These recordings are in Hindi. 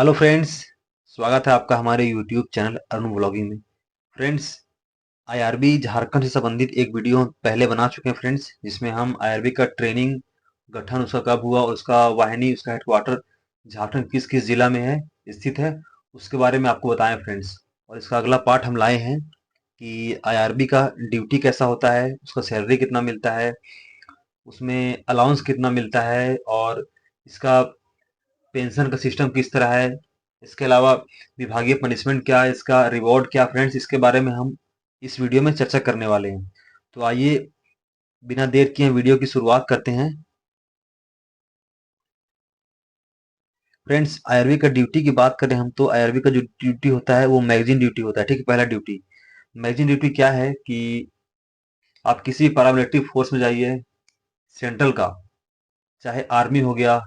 Hello friends. स्वागत है आपका हमारे यूट्यूब चैनल अरुण व्लॉगिंग में। फ्रेंड्स, आईआरबी झारखंड से संबंधित एक वीडियो पहले बना चुके हैं फ्रेंड्स, जिसमें हम आईआरबी का ट्रेनिंग गठन उसका कब हुआ और उसका वाहिनी उसका हेडक्वार्टर झारखंड किस किस जिला में है स्थित है उसके बारे में आपको बताएं फ्रेंड्स। और इसका अगला पार्ट हम लाए हैं कि आईआरबी का ड्यूटी कैसा होता है, उसका सैलरी कितना मिलता है, उसमें अलाउंस कितना मिलता है और इसका पेंशन का सिस्टम किस तरह है। इसके अलावा विभागीय पनिशमेंट क्या है, इसका रिवॉर्ड क्या फ्रेंड्स, इसके बारे में हम इस वीडियो में चर्चा करने वाले हैं। तो आइए बिना देर किए वीडियो की शुरुआत करते हैं। फ्रेंड्स, आईआरबी का ड्यूटी की बात करें हम तो आईआरबी का जो ड्यूटी होता है वो मैगजीन ड्यूटी होता है। ठीक है, पहला ड्यूटी मैगजीन ड्यूटी क्या है कि आप किसी पैरामिलिट्री फोर्स में जाइए, सेंट्रल का, चाहे आर्मी हो गया,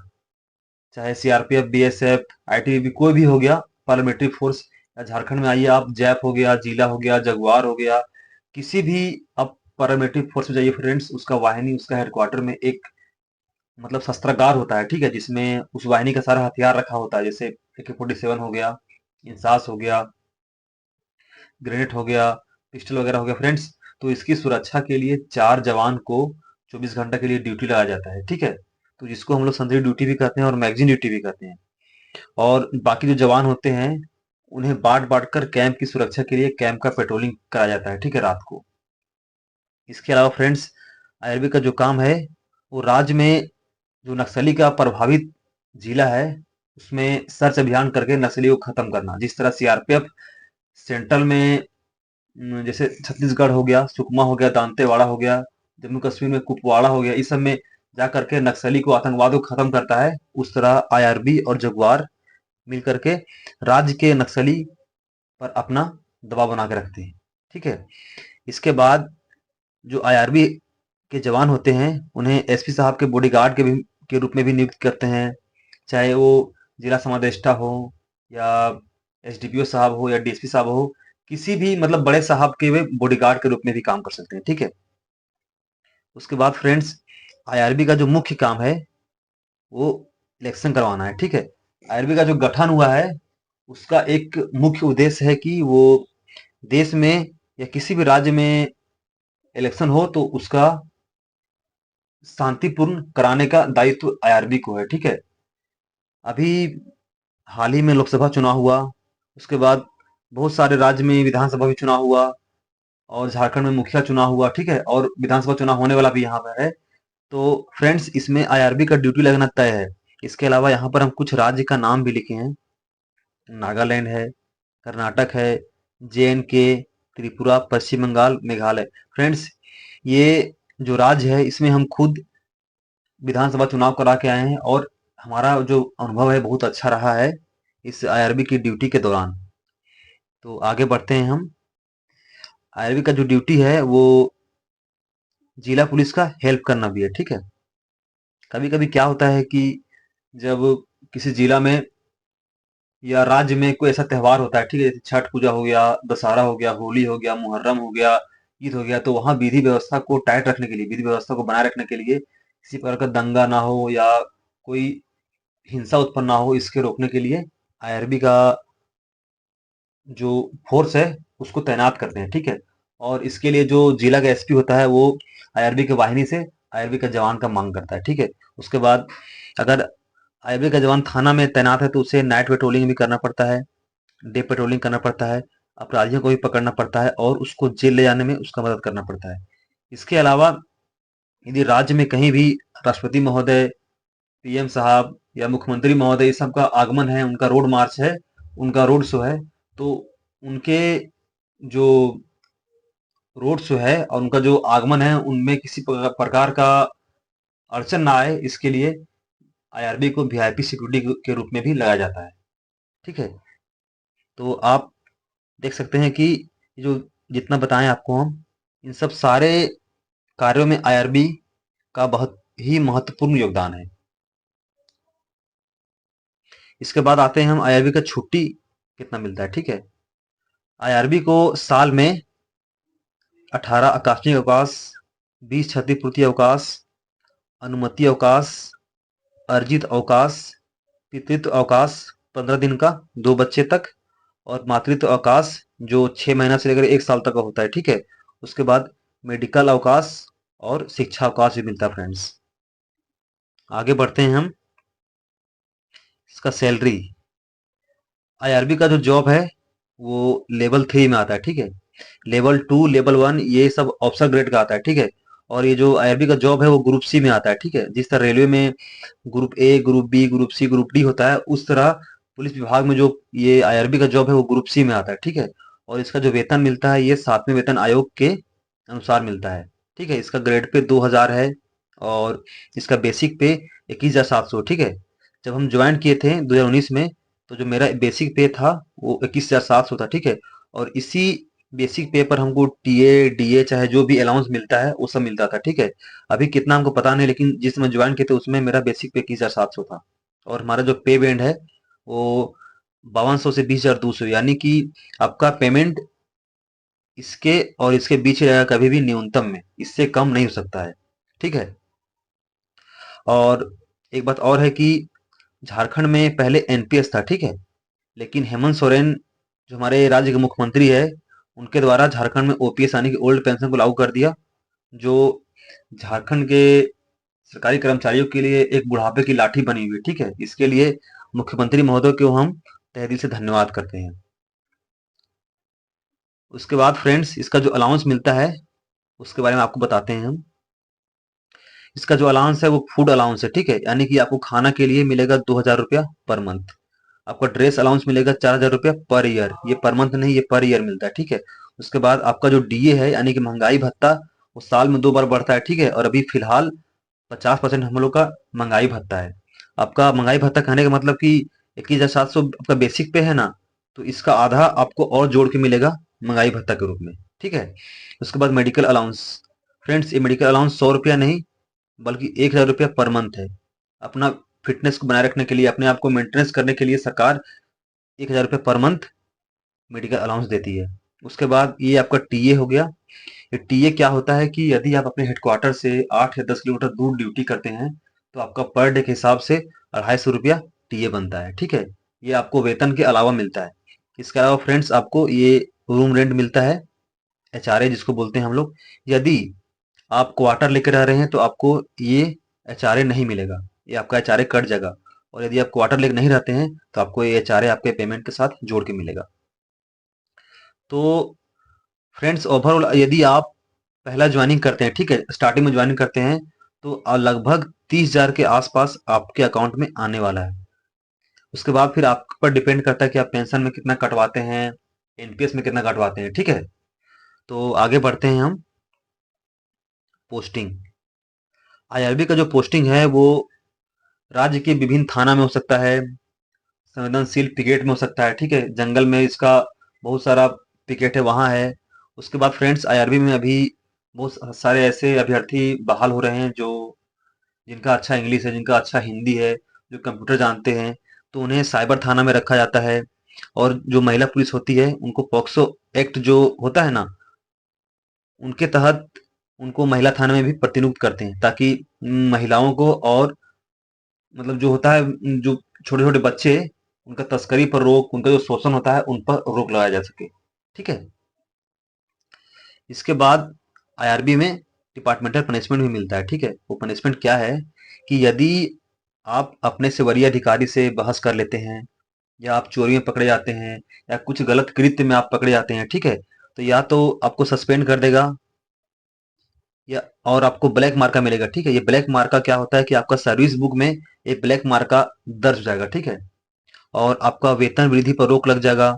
चाहे सीआरपीएफ, बीएसएफ, आईटीबीपी, कोई भी हो गया पार्लियामेंट्री फोर्स, या झारखंड में आइए आप, जैप हो गया, जिला हो गया, जगुआर हो गया, किसी भी आप पार्लियामेंट्री फोर्स में जाइए फ्रेंड्स, उसका वाहिनी उसका हेडक्वार्टर में एक मतलब शस्त्रागार होता है। ठीक है, जिसमें उस वाहिनी का सारा हथियार रखा होता है, जैसे AK-47 हो गया, इंसास हो गया, ग्रेनेड हो गया, पिस्टल वगैरह हो गया फ्रेंड्स। तो इसकी सुरक्षा के लिए 4 जवान को 24 घंटा के लिए ड्यूटी लगाया जाता है। ठीक है, तो जिसको हम लोग संतरी ड्यूटी भी कहते हैं और मैगजीन ड्यूटी भी कहते हैं। और बाकी जो जवान होते हैं उन्हें बांट बांट कर कैंप की सुरक्षा के लिए कैंप का पेट्रोलिंग कराया जाता है। ठीक है, रात को। इसके अलावा फ्रेंड्स, आईआरबी का जो काम है वो राज्य में जो नक्सली का प्रभावित जिला है उसमें सर्च अभियान करके नक्सलियों को खत्म करना। जिस तरह सीआरपीएफ सेंट्रल में जैसे छत्तीसगढ़ हो गया, सुकमा हो गया, दांतेवाड़ा हो गया, जम्मू कश्मीर में कुपवाड़ा हो गया, इस सब में जा करके नक्सली को, आतंकवाद को खत्म करता है, उस तरह आईआरबी और जगुआर मिल करके राज्य के नक्सली पर अपना दबाव बना के रखते हैं। ठीक है, इसके बाद जो आईआरबी के जवान होते हैं उन्हें एसपी साहब के बॉडीगार्ड के रूप में भी नियुक्त करते हैं। चाहे वो जिला समादेष्टा हो या एसडीपीओ साहब हो या डीएसपी साहब हो, किसी भी मतलब बड़े साहब के वे बॉडीगार्ड के रूप में भी काम कर सकते हैं। ठीक है, उसके बाद फ्रेंड्स, आईआरबी का जो मुख्य काम है वो इलेक्शन करवाना है। ठीक है, आईआरबी का जो गठन हुआ है उसका एक मुख्य उद्देश्य है कि वो देश में या किसी भी राज्य में इलेक्शन हो तो उसका शांतिपूर्ण कराने का दायित्व आईआरबी को है। ठीक है, अभी हाल ही में लोकसभा चुनाव हुआ, उसके बाद बहुत सारे राज्य में विधानसभा भी चुनाव हुआ और झारखंड में मुखिया चुनाव हुआ। ठीक है, और विधानसभा चुनाव होने वाला भी यहाँ पर है। तो फ्रेंड्स, इसमें आईआरबी का ड्यूटी लगना तय है। इसके अलावा यहाँ पर हम कुछ राज्य का नाम भी लिखे हैं। नागालैंड है, कर्नाटक है, JNK, त्रिपुरा, पश्चिम बंगाल, मेघालय। फ्रेंड्स, ये जो राज्य है इसमें हम खुद विधानसभा चुनाव करा के आए हैं और हमारा जो अनुभव है बहुत अच्छा रहा है इस आईआरबी की ड्यूटी के दौरान। तो आगे बढ़ते हैं हम। आईआरबी का जो ड्यूटी है वो जिला पुलिस का हेल्प करना भी है। ठीक है, कभी कभी क्या होता है कि जब किसी जिला में या राज्य में कोई ऐसा त्योहार होता है, ठीक है, जैसे छठ पूजा हो गया, दशहरा हो गया, होली हो गया, मुहर्रम हो गया, ईद हो गया, तो वहाँ विधि व्यवस्था को टाइट रखने के लिए, विधि व्यवस्था को बनाए रखने के लिए, किसी प्रकार का दंगा ना हो या कोई हिंसा उत्पन्न ना हो, इसके रोकने के लिए आईआरबी का जो फोर्स है उसको तैनात करते हैं। ठीक है, और इसके लिए जो जिला का एसपी होता है वो आईआरबी के वाहिनी से आईआरबी का जवान का मांग करता है। ठीक है, उसके बाद अगर आईआरबी का जवान थाना में तैनात है तो उसे नाइट पेट्रोलिंग भी करना पड़ता है, डे पेट्रोलिंग करना पड़ता है, अपराधियों को भी पकड़ना पड़ता है और उसको जेल ले जाने में उसका मदद करना पड़ता है। इसके अलावा यदि राज्य में कहीं भी राष्ट्रपति महोदय, पीएम साहब या मुख्यमंत्री महोदय, इस सब का आगमन है, उनका रोड मार्च है, उनका रोड शो है, तो उनके जो रोड शो है और उनका जो आगमन है उनमें किसी प्रकार का अड़चन ना आए, इसके लिए आईआरबी को वीआईपी सिक्योरिटी के रूप में भी लगाया जाता है। ठीक है, तो आप देख सकते हैं कि जो जितना बताएं आपको हम, इन सब सारे कार्यों में आईआरबी का बहुत ही महत्वपूर्ण योगदान है। इसके बाद आते हैं हम आईआरबी का छुट्टी कितना मिलता है। ठीक है, आईआरबी को साल में 18 आकस्मिक अवकाश, 20 क्षतिपूर्ति अवकाश, अनुमति अवकाश, अर्जित अवकाश, पितृत्व अवकाश 15 दिन का, 2 बच्चे तक, और मातृत्व अवकाश जो 6 महीना से लेकर 1 साल तक का होता है, ठीक है। उसके बाद मेडिकल अवकाश और शिक्षा अवकाश भी मिलता है फ्रेंड्स। आगे बढ़ते हैं हम। इसका सैलरी, आईआरबी का जो जॉब है वो लेवल 3 में आता है, ठीक है। लेवल 2, लेवल 1 ये सब ऑफिसर ग्रेड का आता है, ठीक है। और ये जो आईआरबी का जॉब है वो ग्रुप सी में आता है, ठीक है। जिस तरह रेलवे में group A, group B, group C, group D होता है, उस तरह पुलिस विभाग में जो ये आईआरबी का जॉब है वो ग्रुप सी में आता है, ठीक है। और इसका जो वेतन मिलता है ये 7वें वेतन आयोग के अनुसार मिलता है, ठीक है। इसका ग्रेड पे 2000 है, और इसका बेसिक पे 21,700, ठीक है। जब हम ज्वाइन किए थे 2019 में, तो जो मेरा बेसिक पे था वो 21,700 था, ठीक है। और इसी बेसिक पे पर हमको टीए, डीए चाहे जो भी अलाउंस मिलता है वो सब मिलता था, ठीक है। अभी कितना हमको पता नहीं, लेकिन जिस समय ज्वाइन किए थे उसमें मेरा बेसिक पे 21,700 था। और हमारा जो पे बैंड है वो 5200 से 20,200, यानी कि आपका पेमेंट इसके और इसके बीच रहेगा, कभी भी न्यूनतम में, इससे कम नहीं हो सकता है, ठीक है। और एक बात और है कि झारखंड में पहले एनपीएस था, ठीक है। लेकिन हेमंत सोरेन जो हमारे राज्य के मुख्यमंत्री है, उनके द्वारा झारखंड में ओपीएस यानी कि ओल्ड पेंशन को लागू कर दिया, जो झारखंड के सरकारी कर्मचारियों के लिए एक बुढ़ापे की लाठी बनी हुई है, ठीक है। इसके लिए मुख्यमंत्री महोदय को हम तहे दिल से धन्यवाद करते हैं। उसके बाद फ्रेंड्स, इसका जो अलाउंस मिलता है उसके बारे में आपको बताते हैं हम। इसका जो अलाउंस है वो फूड अलाउंस है, ठीक है। यानी कि आपको खाना के लिए मिलेगा 2,000 रुपया पर मंथ। आपका ड्रेस अलाउंस मिलेगा 4,000 रुपया पर ईयर, ये पर मंथ नहीं, ये पर ईयर मिलता है, ठीक है। उसके बाद आपका जो डीए है यानी कि महंगाई भत्ता, वो साल में 2 बार बढ़ता है, ठीक है। और अभी फिलहाल 50% हम लोग का महंगाई भत्ता है। आपका महंगाई भत्ता कहने का मतलब कि 21,700 आपका बेसिक पे है ना, तो इसका आधा आपको और जोड़ के मिलेगा महंगाई भत्ता के रूप में, ठीक है। उसके बाद मेडिकल अलाउंस, फ्रेंड्स ये मेडिकल अलाउंस 100 रुपया नहीं बल्कि 1,000 रुपया पर मंथ है। अपना फिटनेस को बनाए रखने के लिए, अपने आप को मेंटेनेंस करने के लिए सरकार 1,000 रुपये पर मंथ मेडिकल अलाउंस देती है। उसके बाद ये आपका टीए हो गया। ये टीए क्या होता है कि यदि आप अपने हेडक्वार्टर से 8 या 10 किलोमीटर दूर ड्यूटी करते हैं, तो आपका पर डे के हिसाब से 250 रुपया टीए बनता है, ठीक है। ये आपको वेतन के अलावा मिलता है। इसके अलावा फ्रेंड्स आपको ये रूम रेंट मिलता है, एचआरए जिसको बोलते हैं हम लोग। यदि आप क्वार्टर लेकर रह रहे हैं तो आपको ये एचआरए नहीं मिलेगा, ये आपका एचआरए कट जाएगा। और यदि आप क्वार्टर लेकर नहीं रहते हैं तो आपको ये एचआरए आपके पेमेंट के साथ जोड़ के मिलेगा। तो फ्रेंड्स ओवरऑल यदि आप पहला ज्वाइनिंग करते हैं, ठीक है, स्टार्टिंग में ज्वाइनिंग करते हैं, तो लगभग 30,000 के आसपास आपके अकाउंट में आने वाला है। उसके बाद फिर आप पर डिपेंड करता है कि आप पेंशन में कितना कटवाते हैं, एनपीएस में कितना कटवाते हैं, ठीक है। तो आगे बढ़ते हैं हम। पोस्टिंग, आईआरबी का जो पोस्टिंग है वो राज्य के विभिन्न थाना में हो सकता है, संवेदनशील पिकेट में हो सकता है, ठीक है। जंगल में इसका बहुत सारा पिकेट है, वहाँ है। उसके बाद फ्रेंड्स आईआरबी में अभी बहुत सारे ऐसे अभ्यर्थी बहाल हो रहे हैं जो जिनका अच्छा इंग्लिश है, जिनका अच्छा हिंदी है, जो कंप्यूटर जानते हैं, तो उन्हें साइबर थाना में रखा जाता है। और जो महिला पुलिस होती है उनको पॉक्सो एक्ट जो होता है ना, उनके तहत उनको महिला थाना में भी प्रतिनियुक्त करते हैं, ताकि महिलाओं को और मतलब जो होता है, जो छोटे छोटे बच्चे, उनका तस्करी पर रोक, उनका जो शोषण होता है उन पर रोक लगाया जा सके, ठीक है। इसके बाद आईआरबी में डिपार्टमेंटल पनिशमेंट भी मिलता है, ठीक है। वो पनिशमेंट क्या है कि यदि आप अपने से वरीय अधिकारी से बहस कर लेते हैं, या आप चोरी में पकड़े जाते हैं, या कुछ गलत कृत्य में आप पकड़े जाते हैं, ठीक है, तो या तो आपको सस्पेंड कर देगा, या और आपको ब्लैक मार्का मिलेगा, ठीक है। ये ब्लैक मार्का क्या होता है कि आपका सर्विस बुक में एक ब्लैक मार्का दर्ज हो जाएगा, ठीक है। और आपका वेतन वृद्धि पर रोक लग जाएगा।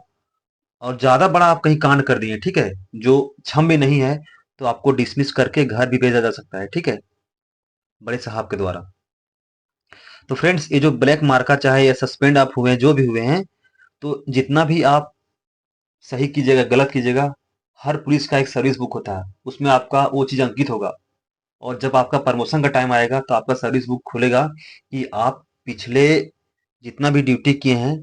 और ज्यादा बड़ा आप कहीं कांड कर दिए, ठीक है, जो क्षम्य नहीं है, तो आपको डिसमिस करके घर भी भेजा जा सकता है, ठीक है, बड़े साहब के द्वारा। तो फ्रेंड्स ये जो ब्लैक मार्का चाहे या सस्पेंड आप हुए हैं, जो भी हुए हैं, तो जितना भी आप सही कीजिएगा गलत कीजिएगा, हर पुलिस का एक सर्विस बुक होता है, उसमें आपका वो चीज अंकित होगा। और जब आपका प्रमोशन का टाइम आएगा तो आपका सर्विस बुक खुलेगा कि आप पिछले जितना भी ड्यूटी किए हैं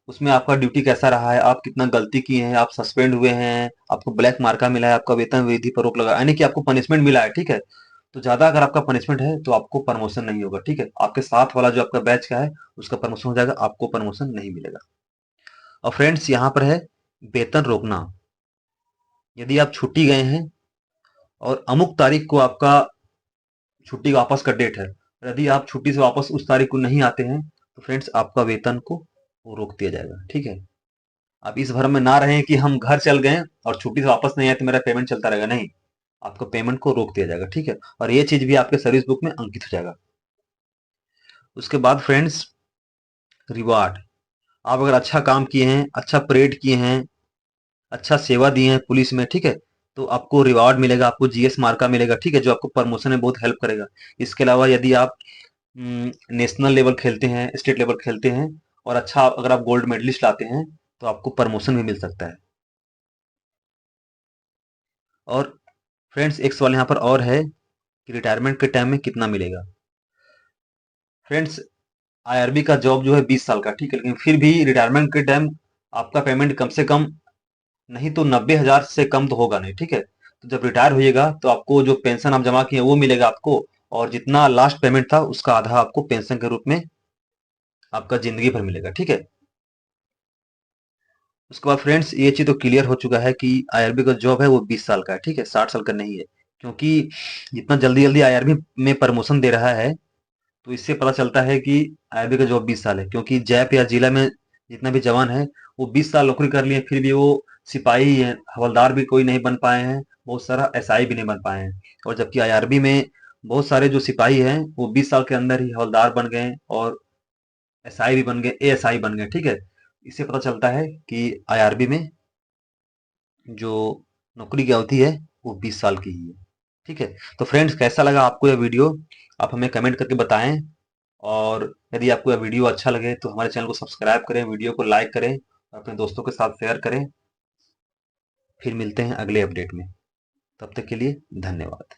उसमें आपका ड्यूटी कैसा रहा है, आप कितना गलती किए हैं, आप सस्पेंड हुए हैं, आपको ब्लैक मार्का मिला है, आपका वेतन वृद्धि पर रोक लगा, यानी कि आपको पनिशमेंट मिला है, ठीक है। तो ज़्यादा अगर आपका पनिशमेंट है तो आपको प्रमोशन नहीं होगा, ठीक है। आपके साथ वाला जो आपका बैच का है उसका प्रमोशन हो जाएगा, आपको प्रमोशन नहीं मिलेगा। और फ्रेंड्स यहाँ पर है वेतन रोकना। यदि आप छुट्टी गए हैं और अमुक तारीख को आपका छुट्टी वापस का डेट है, यदि आप छुट्टी से वापस उस तारीख को नहीं आते हैं तो फ्रेंड्स आपका वेतन को वो रोक दिया जाएगा, ठीक है। आप इस भ्रम में ना रहें कि हम घर चल गए और छुट्टी से वापस नहीं आए तो मेरा पेमेंट चलता रहेगा, नहीं। आपका पेमेंट को रोक दिया जाएगा, ठीक है। और ये चीज भी आपके सर्विस बुक में अंकित हो जाएगा। उसके बाद फ्रेंड्स रिवार्ड। आप अगर अच्छा काम किए हैं, अच्छा परेड किए हैं, अच्छा सेवा दिए हैं पुलिस में, ठीक है, तो आपको रिवार्ड मिलेगा, आपको जीएस मार्का मिलेगा, ठीक है, जो आपको प्रमोशन में बहुत हेल्प करेगा। इसके अलावा यदि आप नेशनल लेवल खेलते हैं, स्टेट लेवल खेलते हैं और अच्छा अगर आप गोल्ड मेडलिस्ट लाते हैं तो आपको प्रमोशन भी मिल सकता है। और फ्रेंड्स एक सवाल यहाँ पर और है कि रिटायरमेंट के टाइम में कितना मिलेगा। फ्रेंड्स आईआरबी का जॉब जो है 20 साल का, ठीक है, लेकिन फिर भी रिटायरमेंट के टाइम आपका पेमेंट कम से कम नहीं तो 90,000 से कम तो होगा नहीं, ठीक है। तो जब रिटायर होइएगा तो आपको जो पेंशन आप जमा किए वो मिलेगा आपको, और जितना लास्ट पेमेंट था उसका आधा आपको पेंशन के रूप में आपका जिंदगी भर मिलेगा, ठीक है। उसके बाद फ्रेंड्स ये चीज तो क्लियर हो चुका है कि आईआरबी का जॉब है वो 20 साल का है, ठीक है, 60 साल का नहीं है। क्योंकि जितना जल्दी जल्दी आईआरबी में प्रमोशन दे रहा है तो इससे पता चलता है कि आईआरबी का जॉब 20 साल है। क्योंकि जैप या जिला में जितना भी जवान है वो 20 साल नौकरी कर लिए फिर भी वो सिपाही ही है, हवलदार भी कोई नहीं बन पाए हैं, बहुत सारा एसआई भी नहीं बन पाए हैं। और जबकि आईआरबी में बहुत सारे जो सिपाही हैं वो 20 साल के अंदर ही हवलदार बन गए और एसआई भी बन गए, एएसआई बन गए, ठीक है। इससे पता चलता है कि आईआरबी में जो नौकरी की अवधि है वो 20 साल की ही है, ठीक है। तो फ्रेंड्स कैसा लगा आपको यह वीडियो, आप हमें कमेंट करके बताएं। और यदि आपको यह वीडियो अच्छा लगे तो हमारे चैनल को सब्सक्राइब करें, वीडियो को लाइक करें, अपने दोस्तों के साथ शेयर करें। फिर मिलते हैं अगले अपडेट में, तब तक के लिए धन्यवाद।